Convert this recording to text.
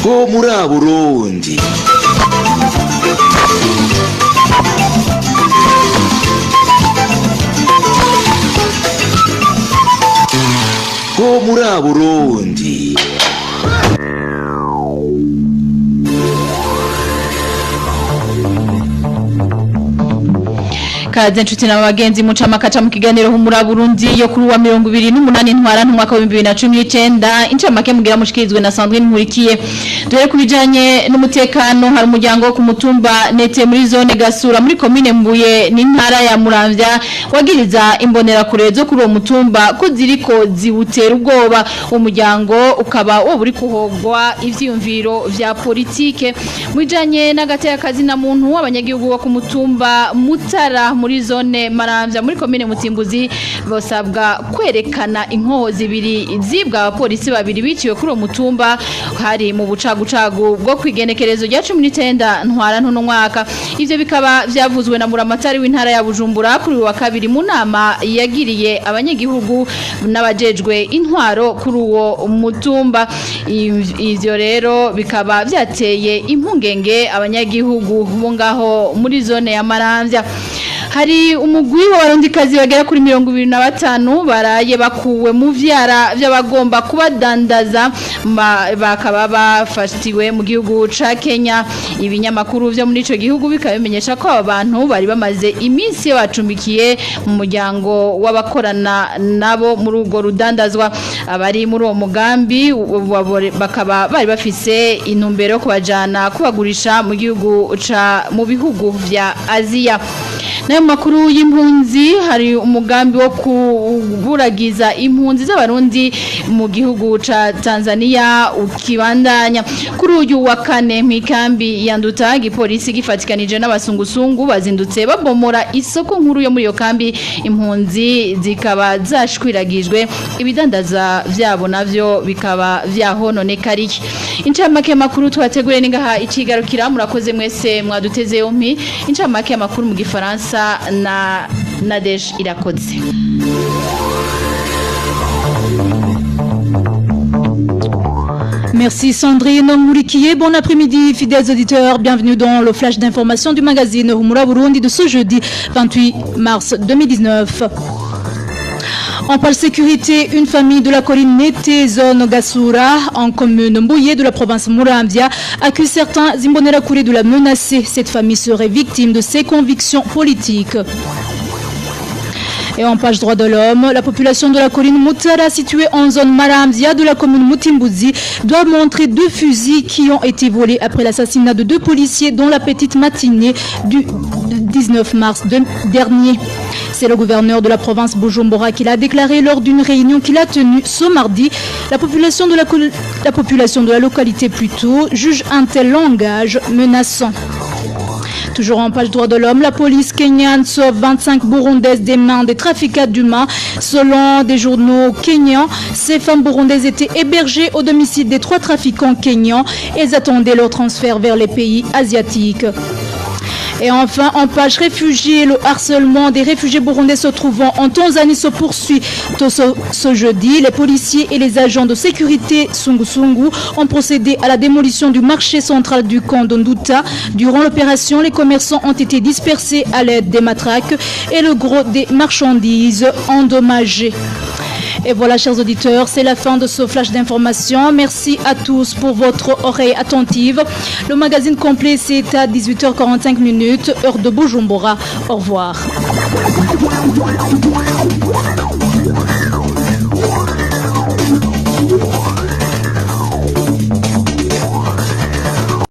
ho muri Burundi. Ho muri Burundi. Kaze nshuti na bagenzi mucamakaca mu kiganiro humura Burundi yo kuri wa 28 ntwara mwaka wa 2019 incamake mugira mushikirizwe na Sandrine Nkurikiye. Dore kubijanye n'umutekano hari umuryango wo ku mutumba Nete muri zone Gasura muri commune Mbuye n'intara ya Muramvya wagiriza imbonera kure zo kuri uwo mutumba ko ziriko ziwutera ubwoba. Umuryango ukaba wo buri kuhogwa ivyiyumviro vya politike mwijanye n'agateka kazi na muntu abanyagihugu wo ku mutumba Mutara muri zone Maramvya muri commune Mutimbuzi bosabwa kwerekana inkoho zibiri zibwa abapolisi babiri biciwe kuri uwo mutumba hari mu bucagucagu bwo kwigenekerezo rya 19 ntwara ntuno mwaka. Ivyo bikaba vyavuzwe na Muramatari w'intara ya Bujumbura kuri wa kabiri mu nama yagiriye abanyagihugu n'abajejwe intwaro kuri uwo mutumba. Ivyo rero bikaba vyateye impungenge abanyagihugu bo ngaho muri zone ya Maramvya. Hari umugwi w'abarundikazi bagera kuri 25 baraye bakuwe mu vyara by'abagomba kubadandaza bakaba bafatiwe mu gihugu ca Kenya. Ibinyamakuru vyo muri ico gihugu bikabimenyesha ko abantu bari bamaze iminsi bacumbikiye mu muryango w'abakorana nabo muri ugo rudandazwa. Abari muri uwo mugambi bakaba bari bafise intumbero kubajana kubagurisha mu gihugu mu bihugu vya Aziya. Nayo makuru y'impunzi hari umugambi wo kuburagiza impunzi z'abarundi mu gihugu ca Tanzania ukibandanya. Kuri uyu wa kane mikambi yanduta gipolisi gifatikanije n'abasungusungu bazindutse babomora isoko nkuru yo muri yo kambi. Impunzi zikaba zashwiragijwe ibidandaza vyabo navyo bikaba vyahononekariye. Incamake makuru twategure ningaha ikigarukira murakoze mwese mwaduteze yompi. Incamake makuru mu Gifaransa na Nadej Irakoze. Merci Sandrine Nkurikiye. Bon après-midi fidèles auditeurs, bienvenue dans le flash d'information du magazine Humura Burundi de ce jeudi 28 mars 2019. En parle sécurité, une famille de la colline Nete, zone Gasura, en commune Mbuye de la province Muramvya, accuse certains Imbonerakure de la menacer. Cette famille serait victime de ses convictions politiques. Et en page droit de l'homme, la population de la colline Mutara, située en zone Maramvya de la commune Mutimbuzi, doit montrer 2 fusils qui ont été volés après l'assassinat de 2 policiers dans la petite matinée du 19 mars dernier. C'est le gouverneur de la province Bujumbura qui l'a déclaré lors d'une réunion qu'il a tenue ce mardi. La population de la localité plutôt juge un tel langage menaçant. Toujours en page droit de l'homme, la police kenyane sauve 25 Burundaises des mains des trafiquants d'humains. Selon des journaux kenyans, ces femmes burundaises étaient hébergées au domicile des 3 trafiquants kenyans. Elles attendaient leur transfert vers les pays asiatiques. Et enfin, en page réfugiés, le harcèlement des réfugiés burundais se trouvant en Tanzanie se poursuit. Ce jeudi, les policiers et les agents de sécurité Sungu ont procédé à la démolition du marché central du camp d'Onduta. Durant l'opération, les commerçants ont été dispersés à l'aide des matraques et le gros des marchandises endommagées. Et voilà, chers auditeurs, c'est la fin de ce flash d'information. Merci à tous pour votre oreille attentive. Le magazine complet, c'est à 18h45, heure de Bujumbura. Au revoir.